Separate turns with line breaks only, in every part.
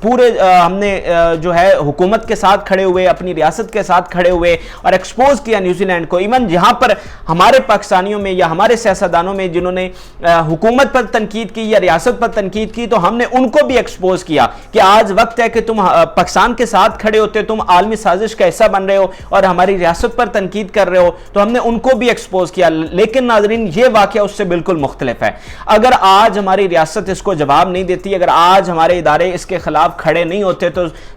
پورے ہم نے جو ہے حکومت کے ساتھ کھڑے ہوئے, اپنی ریاست کے ساتھ کھڑے ہوئے اور ایکسپوز کیا نیوزی لینڈ کو. ایون جہاں پر ہمارے پاکستانیوں میں یا ہمارے سیاستدانوں میں جنہوں نے حکومت پر تنقید کی یا ریاست پر تنقید کی, تو ہم نے ان کو بھی ایکسپوز کیا کہ آج وقت ہے کہ تم پاکستان کے ساتھ کھڑے ہوتے, تم عالمی سازش کا حصہ بن رہے ہو اور ہماری ریاست پر تنقید کر رہے ہو, تو ہم نے ان کو بھی ایکسپوز کیا. لیکن ناظرین یہ واقعہ اس سے بالکل مختلف ہے. اگر آج ہماری ریاست اس کو جواب نہیں دیتی, اگر آج ہمارے ادارے اس کے خلاف کھڑے نہیں ہوتے,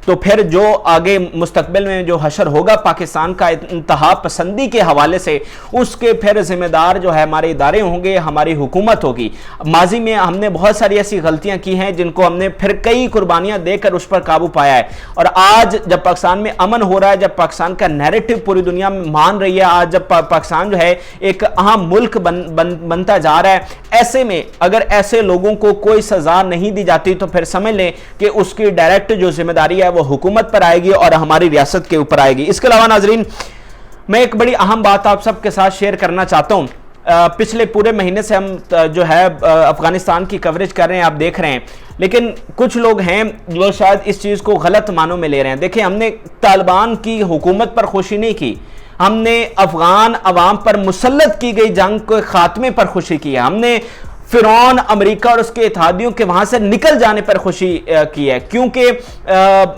تو پھر جو آگے مستقبل میں جو حشر ہوگا پاکستان کا انتہا پسندی کے حوالے سے, اس کے پھر ذمہ دار جو ہے ہمارے ادارے ہوں گے, ہماری حکومت ہوگی. ماضی میں ہم نے بہت ساری ایسی غلطیاں کی ہیں جن کو ہم نے پھر کئی قربانیاں دے کر اس پر قابو پایا ہے, اور آج جب پاکستان میں امن ہو رہا ہے, جب پاکستان کا نیریٹو پوری دنیا میں مان رہی ہے, آج جب پاکستان جو ہے ایک اہم ملک بنتا جا رہا ہے, ایسے میں اگر ایسے لوگوں کو کوئی سزا نہیں دی جاتی تو پھر سمجھ لیں کہ اس کی ڈائریکٹ جو ذمہ داری ہے وہ حکومت پر آئے گی اور ہماری ریاست کے اوپر آئے گی. اس کے علاوہ ناظرین میں ایک بڑی اہم بات آپ سب کے ساتھ شیئر کرنا چاہتا ہوں. پچھلے پورے مہینے سے ہم جو ہے افغانستان کی کوریج کر رہے ہیں, آپ دیکھ رہے ہیں, لیکن کچھ لوگ ہیں جو شاید اس چیز کو غلط معنوں میں لے رہے ہیں. دیکھیں, ہم نے طالبان کی حکومت پر خوشی نہیں کی, ہم نے افغان عوام پر مسلط کی گئی جنگ کے خاتمے پر خوشی کی ہے. ہم نے فرعون امریکہ اور اس کے اتحادیوں کے وہاں سے نکل جانے پر خوشی کی ہے, کیونکہ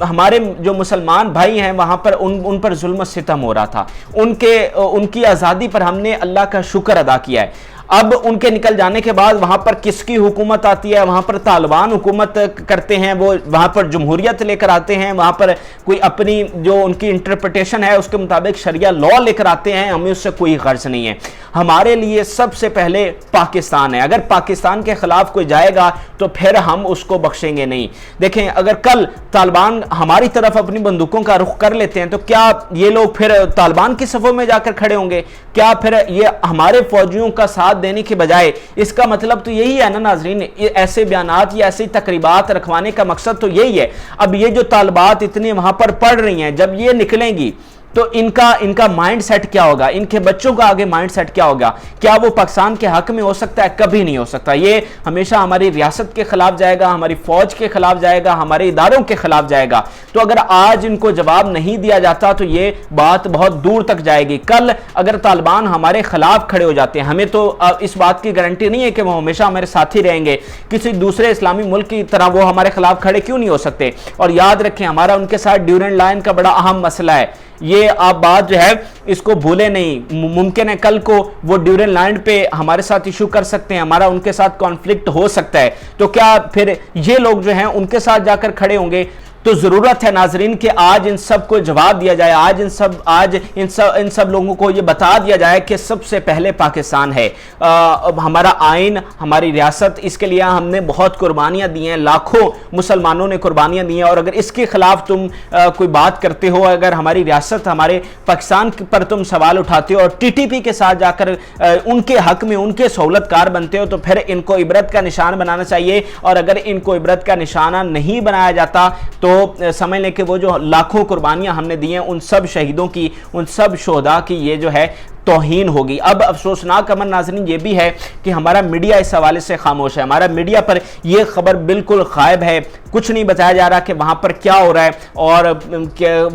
ہمارے جو مسلمان بھائی ہیں وہاں پر ان پر ظلم و ستم ہو رہا تھا. ان کی آزادی پر ہم نے اللہ کا شکر ادا کیا ہے. اب ان کے نکل جانے کے بعد وہاں پر کس کی حکومت آتی ہے؟ وہاں پر طالبان حکومت کرتے ہیں, وہ وہاں پر جمہوریت لے کر آتے ہیں, وہاں پر کوئی اپنی جو ان کی انٹرپریٹیشن ہے اس کے مطابق شریعہ لا لے کر آتے ہیں. ہمیں اس سے کوئی غرض نہیں ہے. ہمارے لیے سب سے پہلے پاکستان ہے. اگر پاکستان کے خلاف کوئی جائے گا تو پھر ہم اس کو بخشیں گے نہیں. دیکھیں, اگر کل طالبان ہماری طرف اپنی بندوقوں کا رخ کر لیتے ہیں تو کیا یہ لوگ پھر طالبان کی صفوں میں جا کر کھڑے ہوں گے؟ کیا پھر یہ ہمارے فوجیوں کا ساتھ دینے کے بجائے؟ اس کا مطلب تو یہی ہے نا ناظرین, ایسے بیانات یا ایسی تقریبات رکھوانے کا مقصد تو یہی ہے. اب یہ جو طالبات اتنی وہاں پر پڑھ رہی ہیں, جب یہ نکلیں گی تو ان کا مائنڈ سیٹ کیا ہوگا؟ ان کے بچوں کا آگے مائنڈ سیٹ کیا ہوگا؟ کیا وہ پاکستان کے حق میں ہو سکتا ہے؟ کبھی نہیں ہو سکتا. یہ ہمیشہ ہماری ریاست کے خلاف جائے گا, ہماری فوج کے خلاف جائے گا, ہمارے اداروں کے خلاف جائے گا. تو اگر آج ان کو جواب نہیں دیا جاتا تو یہ بات بہت دور تک جائے گی. کل اگر طالبان ہمارے خلاف کھڑے ہو جاتے ہیں, ہمیں تو اس بات کی گارنٹی نہیں ہے کہ وہ ہمیشہ ہمارے ساتھ ہی رہیں گے. کسی دوسرے اسلامی ملک کی طرح وہ ہمارے خلاف کھڑے کیوں نہیں ہو سکتے؟ اور یاد رکھیں, ہمارا ان کے ساتھ ڈیورنڈ لائن کا بڑا اہم مسئلہ ہے. یہ آپ بات جو ہے اس کو بھولے نہیں. ممکن ہے کل کو وہ ڈیورنڈ لائن پہ ہمارے ساتھ ایشو کر سکتے ہیں, ہمارا ان کے ساتھ کانفلکٹ ہو سکتا ہے. تو کیا پھر یہ لوگ جو ہیں ان کے ساتھ جا کر کھڑے ہوں گے؟ تو ضرورت ہے ناظرین کہ آج ان سب کو جواب دیا جائے. آج ان سب لوگوں کو یہ بتا دیا جائے کہ سب سے پہلے پاکستان ہے. ہمارا آئین, ہماری ریاست, اس کے لیے ہم نے بہت قربانیاں دی ہیں, لاکھوں مسلمانوں نے قربانیاں دی ہیں. اور اگر اس کے خلاف تم کوئی بات کرتے ہو, اگر ہماری ریاست, ہمارے پاکستان پر تم سوال اٹھاتے ہو اور ٹی ٹی پی کے ساتھ جا کر ان کے حق میں ان کے سہولت کار بنتے ہو, تو پھر ان کو عبرت کا نشان بنانا چاہیے. اور اگر ان کو عبرت کا نشانہ نہیں بنایا جاتا تو سمجھ لیں کہ وہ جو لاکھوں قربانیاں ہم نے دی ہیں, ان سب شہیدوں کی, ان سب شہداء کی یہ جو ہے توہین ہوگی. اب افسوسناک امر ناظرین یہ بھی ہے کہ ہمارا میڈیا اس حوالے سے خاموش ہے. ہمارا میڈیا پر یہ خبر بالکل غائب ہے. کچھ نہیں بتایا جا رہا کہ وہاں پر کیا ہو رہا ہے اور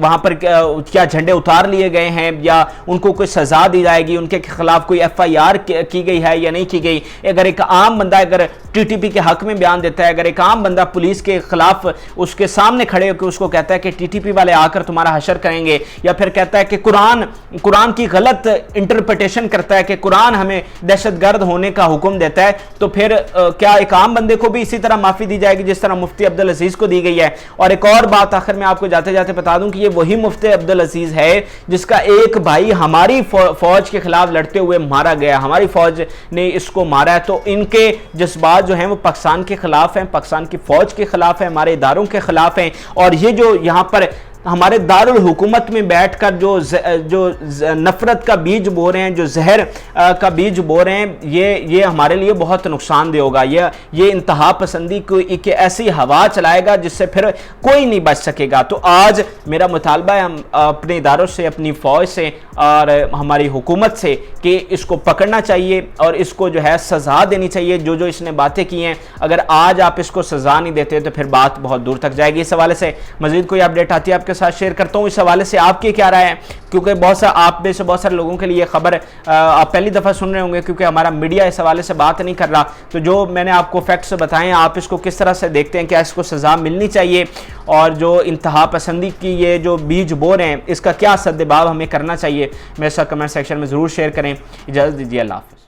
وہاں پر کیا جھنڈے اتار لیے گئے ہیں یا ان کو کوئی سزا دی جائے گی, ان کے خلاف کوئی ایف آئی آر کی گئی ہے یا نہیں کی گئی. اگر ایک عام بندہ اگر ٹی ٹی پی کے حق میں بیان دیتا ہے, اگر ایک عام بندہ پولیس کے خلاف اس کے سامنے کھڑے ہو کے اس کو کہتا ہے کہ ٹی ٹی پی والے آ کر تمہارا حشر کریں گے, یا پھر کہتا ہے کہ قرآن کی غلط انٹرپریٹیشن کرتا ہے کہ قرآن ہمیں دہشت گرد ہونے کا حکم دیتا ہے, تو پھر کیا ایک عام بندے کو بھی اسی طرح معافی دی جائے گی جس طرح مفتی عبدالعزیز کو دی گئی ہے؟ اور ایک اور بات آخر میں آپ کو جاتے جاتے بتا دوں کہ یہ وہی مفتی عبدالعزیز ہے جس کا ایک بھائی ہماری فوج کے خلاف لڑتے ہوئے مارا گیا, ہماری فوج نے اس کو مارا ہے. تو ان کے جذبات جو ہیں وہ پاکستان کے خلاف ہیں, پاکستان کی فوج کے خلاف ہیں, ہمارے اداروں کے خلاف ہیں. اور یہ جو یہاں پر ہمارے دارال حکومت میں بیٹھ کر جو نفرت کا بیج بو رہے ہیں, جو زہر کا بیج بو رہے ہیں, یہ ہمارے لیے بہت نقصان دہ ہوگا. یہ انتہا پسندی کو ایک ایسی ہوا چلائے گا جس سے پھر کوئی نہیں بچ سکے گا. تو آج میرا مطالبہ ہے ہم اپنے اداروں سے, اپنی فوج سے اور ہماری حکومت سے کہ اس کو پکڑنا چاہیے اور اس کو جو ہے سزا دینی چاہیے. جو اس نے باتیں کی ہیں, اگر آج آپ اس کو سزا نہیں دیتے تو پھر بات بہت دور تک جائے گی. اس حوالے سے مزید کوئی اپڈیٹ آتی ہے آپ کے ساتھ شیئر کرتا ہوں. اس حوالے سے آپ کی کیا رائے ہے, کیونکہ آپ میں سے بہت سارے لوگوں کے لیے خبر آپ پہلی دفعہ سن رہے ہوں گے کیونکہ ہمارا میڈیا اس حوالے سے بات نہیں کر رہا. تو جو میں نے آپ کو فیکٹس بتائے ہیں, آپ اس کو کس طرح سے دیکھتے ہیں, کیا اس کو سزا ملنی چاہیے, اور جو انتہا پسندی کی یہ جو بیج بو رہے ہیں اس کا کیا سد باب ہمیں کرنا چاہیے, میرے ساتھ کمنٹ سیکشن میں ضرور شیئر کریں. اجازت دیجیے, اللہ حافظ.